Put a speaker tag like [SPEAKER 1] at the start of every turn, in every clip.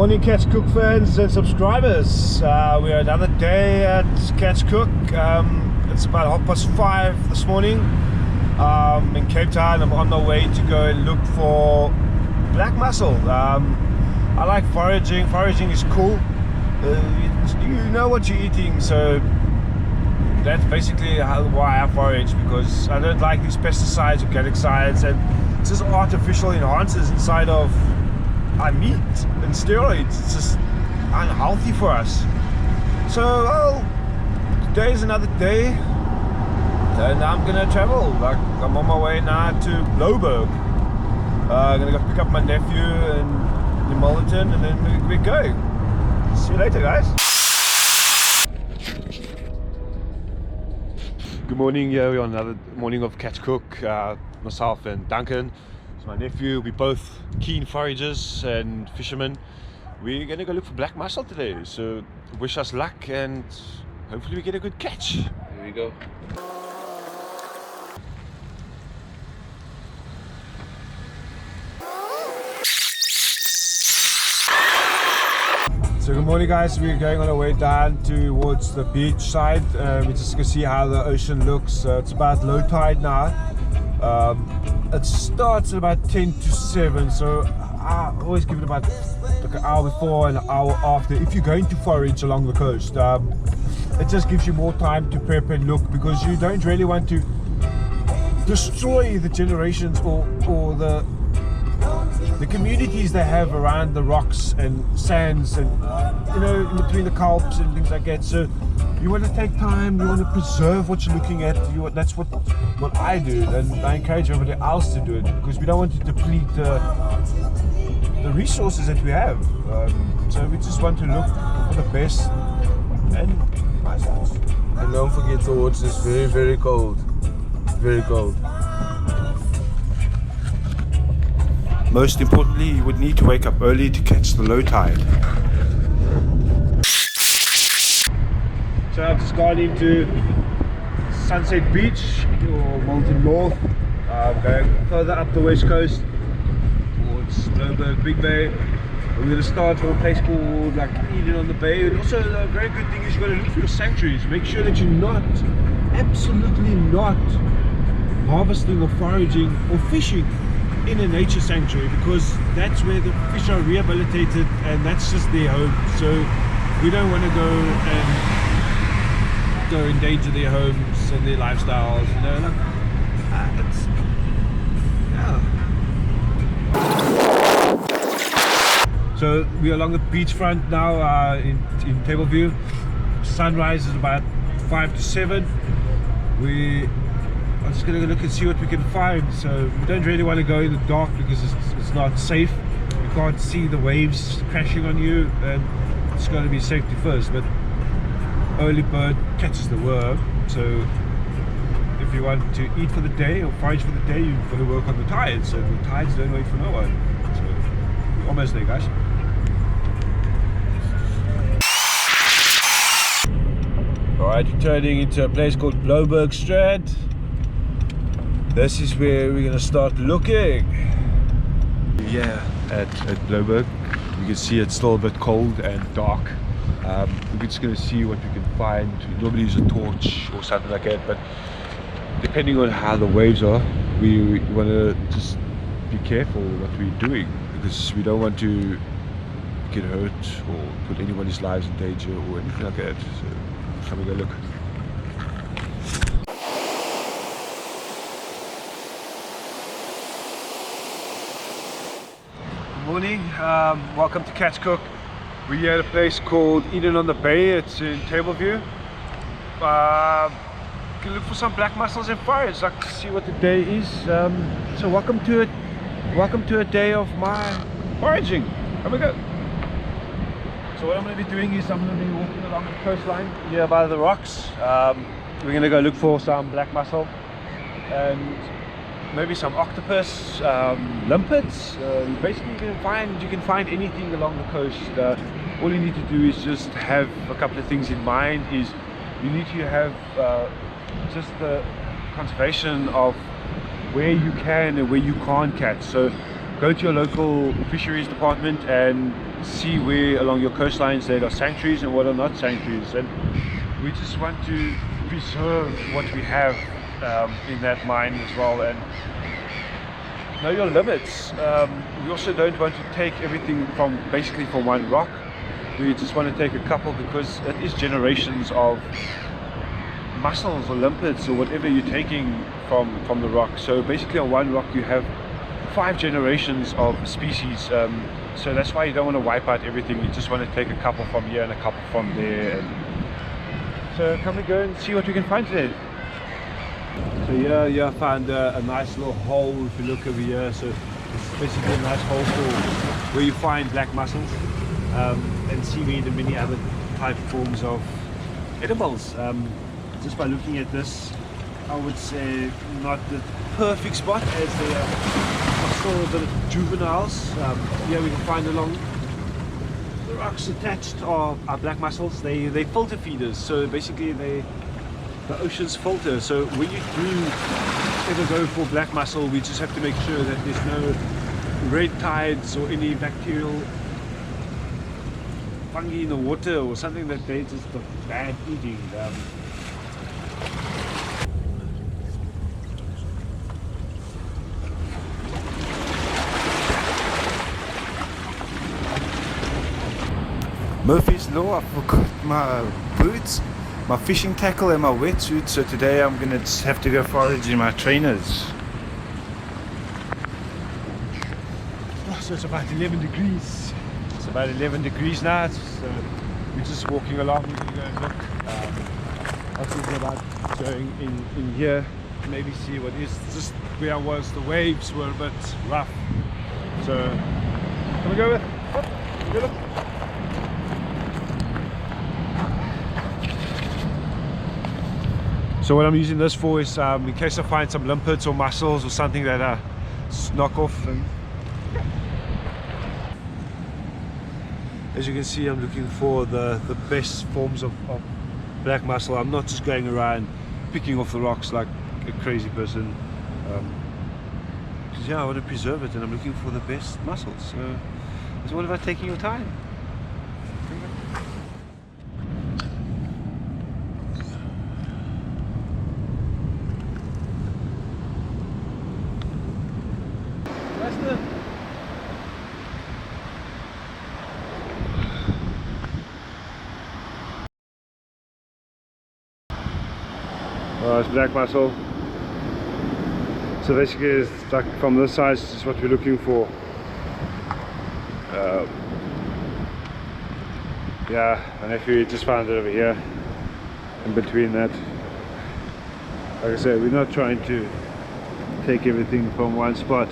[SPEAKER 1] Morning Catch Cook fans and subscribers. We're another day at Catch Cook. It's about 5:30 this morning in Cape Town. I'm on my way to go and look for black mussel. I like foraging. Foraging is cool. You know what you're eating, so that's basically why I forage, because I don't like these pesticides, organic science, and just artificial enhancers inside of our meat and steroids. It's just unhealthy for us. So, well, today is another day, and I'm gonna travel. Like, I'm on my way now to Blouberg. I'm gonna go pick up my nephew in Milton, and then we go. See you later, guys. Good morning. Yeah, we're on another morning of Catch Cook. Myself and Duncan, it's my nephew. We're both keen foragers and fishermen. We're gonna go look for black mussel today, so wish us luck and hopefully we get a good catch. Here we go. So good morning, guys. We're going on our way down towards the beach side. We're just gonna see how the ocean looks. It's about low tide now. It starts at about 10 to 7, so I always give it about like an hour before and an hour after if you're going to forage along the coast. It just gives you more time to prep and look, because you don't really want to destroy the generations or the communities they have around the rocks and sands, and you know, in between the kelps and things like that. So you want to take time, you want to preserve what you're looking at. That's what I do, and I encourage everybody else to do it, because we don't want to deplete the resources that we have. So we just want to look for the best and nice ones.
[SPEAKER 2] And don't forget the water is very, very cold. Very cold.
[SPEAKER 1] Most importantly, you would need to wake up early to catch the low tide. So I've just gone into Sunset Beach or Milton North. I'm going further up the west coast towards Blouberg, Big Bay. We're going to start from a place called like Eland on the Bay. And also a very good thing is you've got to look for your sanctuaries. Make sure that you're not, absolutely not, harvesting or foraging or fishing in a nature sanctuary, because that's where the fish are rehabilitated and that's just their home. So we don't want to go endanger their homes and their lifestyles, you know. Like, it's, yeah. So we're along the beachfront now in Table View. Sunrise is about 5 to 7. I'm just going to look and see what we can find. So we don't really want to go in the dark because it's not safe. You can't see the waves crashing on you, and it's got to be safety first. But early bird catches the worm. So if you want to eat for the day or forage for the day, you've got to work on the tides. So the tides don't wait for no one. So we're almost there, guys. Alright, we're turning into a place called Blouberg Strand. This is where we're going to start looking. Yeah, at Blouberg. You can see it's still a bit cold and dark. We're just going to see what we can find. We normally use a torch or something like that, but depending on how the waves are, we want to just be careful what we're doing, because we don't want to get hurt or put anybody's lives in danger or anything like that. So have a go look. Morning, welcome to Catch Cook. We're here at a place called Eland on the Bay. It's in Tableview. You can look for some black mussels and forage, like to see what the day is. So welcome to it. Welcome to a day of my foraging. Here we go. So what I'm going to be doing is I'm going to be walking along the coastline here by the rocks. We're going to go look for some black mussel and maybe some octopus, limpets. Basically you can find anything along the coast. All you need to do is just have a couple of things in mind. Is you need to have just the conservation of where you can and where you can't catch. So go to your local fisheries department and see where along your coastlines there are sanctuaries and what are not sanctuaries, and we just want to preserve what we have in that mind as well, and know your limits. We also don't want to take everything from basically from one rock. We just want to take a couple because it is generations of mussels or limpets or whatever you're taking from the rock. So basically on one rock you have 5 generations of species, so that's why you don't want to wipe out everything. You just want to take a couple from here and a couple from there, and so come and go and see what we can find today. So here I found a nice little hole. If you look over here, so it's basically a nice hole for where you find black mussels and seaweed and many other type forms of edibles. Just by looking at this, I would say not the perfect spot, as they are still a bit of juveniles. Here we can find along the rocks attached are black mussels. They filter feeders, so basically the ocean's filter. So when you do ever go for black mussel, we just have to make sure that there's no red tides or any bacterial fungi in the water or something that they just bad eating. Murphy's Law, I forgot my boots, my fishing tackle and my wetsuit, so today I'm gonna just have to go foraging my trainers. Oh, so it's about 11 degrees. It's about 11 degrees now, so we're just walking along. We're gonna go and look. I was thinking about going in here, maybe see what is. Just where I was, the waves were a bit rough. So, can we go with? Go look. So what I'm using this for is in case I find some limpets or mussels or something that I knock off. And as you can see, I'm looking for the best forms of black mussel. I'm not just going around picking off the rocks like a crazy person, because I want to preserve it and I'm looking for the best mussels. So it's all about taking your time. Oh, it's black mussel. So basically it's like from this side is what we're looking for. Yeah, and if we just found it over here in between that. Like I said, we're not trying to take everything from one spot.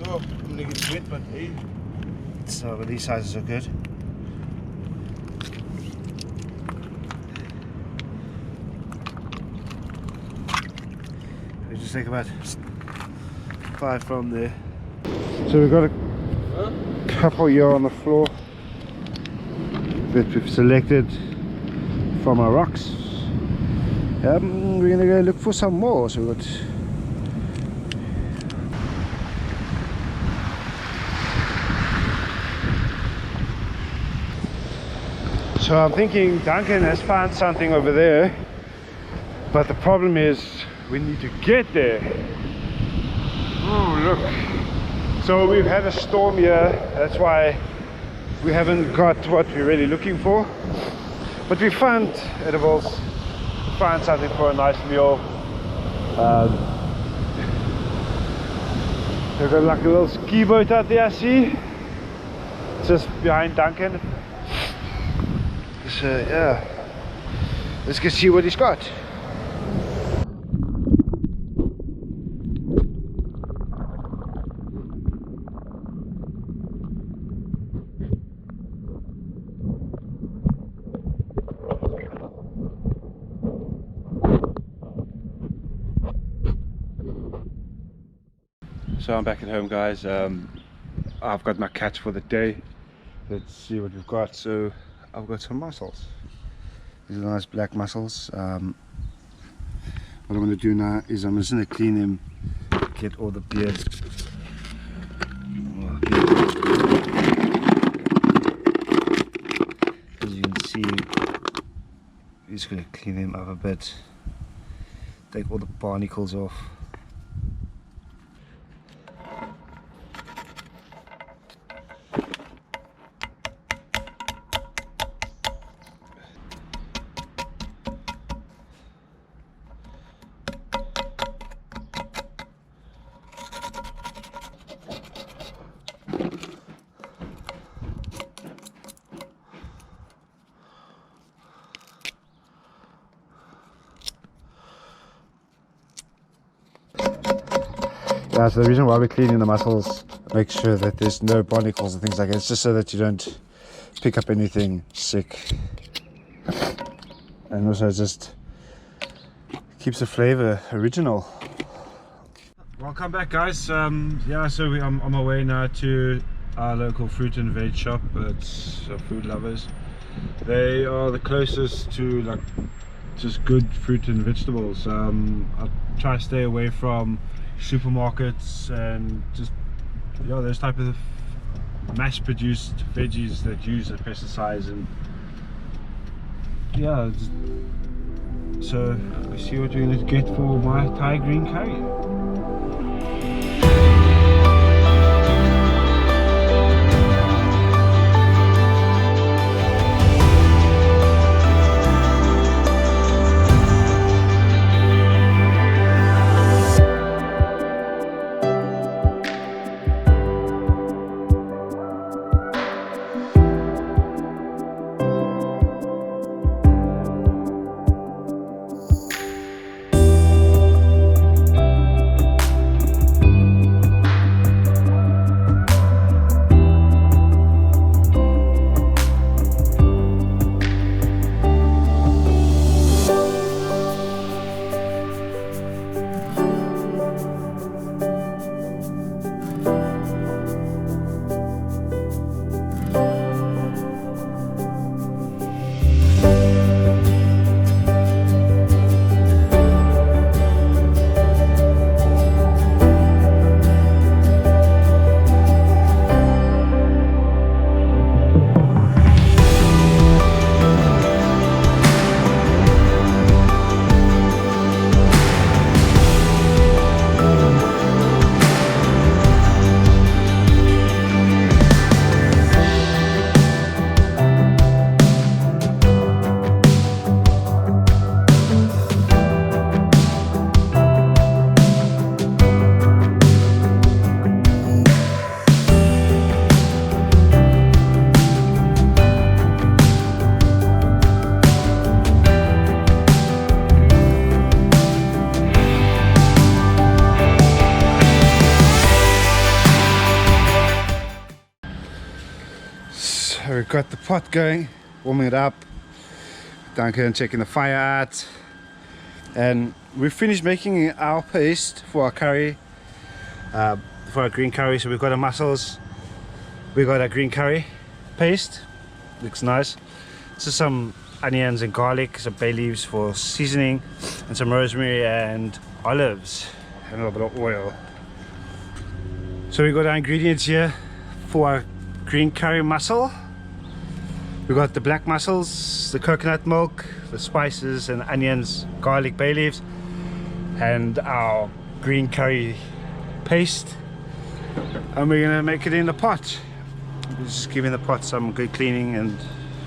[SPEAKER 1] Oh, I'm gonna get wet, but hey, so but these sizes are good. We just take about 5 from there. So we've got a couple here on the floor that we've selected from our rocks. We're gonna go look for some more. So we've got So I'm thinking Duncan has found something over there, but the problem is we need to get there. Oh, look. So we've had a storm here, that's why we haven't got what we're really looking for. But we found edibles, found something for a nice meal. We've got like a little ski boat out there, I see, just behind Duncan. So yeah, let's go see what he's got. So I'm back at home, guys. I've got my catch for the day. Let's see what we've got. So I've got some mussels. These are nice black mussels. What I'm going to do now is I'm just going to clean them, get all the beard. As you can see, I'm just going to clean them up a bit, take all the barnacles off. Yeah, so the reason why we're cleaning the mussels, make sure that there's no barnacles and things like that. It's just so that you don't pick up anything sick, and also just keeps the flavor original. Welcome back, guys. Yeah, so I'm on my way now to our local fruit and veg shop. It's Food Lovers. They are the closest to like just good fruit and vegetables. I try to stay away from supermarkets and just those type of mass-produced veggies that use the pesticides, and so we see what we're going to get for my Thai green curry. So we've got the pot going, warming it up, down here and checking the fire out, and we've finished making our paste for our curry, for our green curry. So we've got our mussels, we've got our green curry paste, looks nice. So some onions and garlic, some bay leaves for seasoning, and some rosemary and olives, and a little bit of oil. So we've got our ingredients here for our green curry mussel. We've got the black mussels, the coconut milk, the spices and onions, garlic, bay leaves, and our green curry paste. And we're gonna make it in the pot. We're just giving the pot some good cleaning, and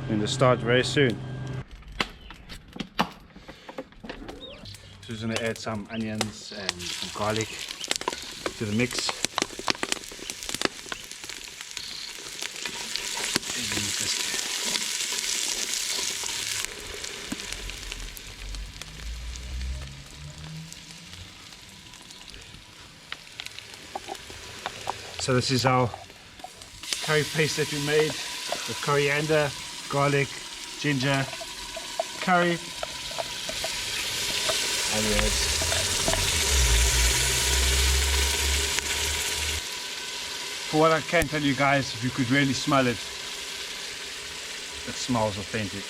[SPEAKER 1] we're going to start very soon. So we're going to add some onions and some garlic to the mix. So this is our curry paste that we made with coriander, garlic, ginger, curry, and herbs. For what I can tell you guys, if you could really smell it, it smells authentic.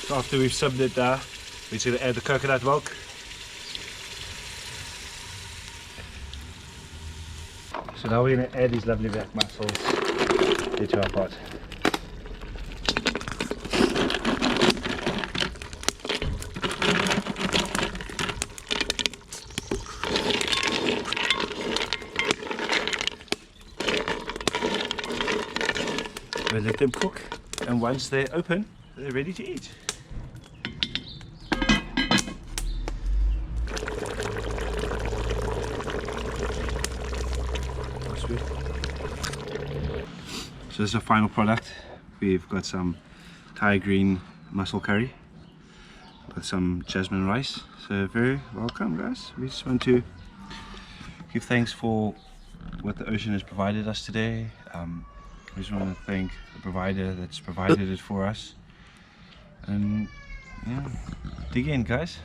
[SPEAKER 1] So after we've subbed it there, we're going to add the coconut milk. So now we're going to add these lovely black mussels into our pot. We'll let them cook, and once they're open, they're ready to eat. So this is a final product. We've got some Thai green mussel curry, got some jasmine rice. So very welcome, guys. We just want to give thanks for what the ocean has provided us today. We just want to thank the provider that's provided it for us. And yeah, dig in, guys.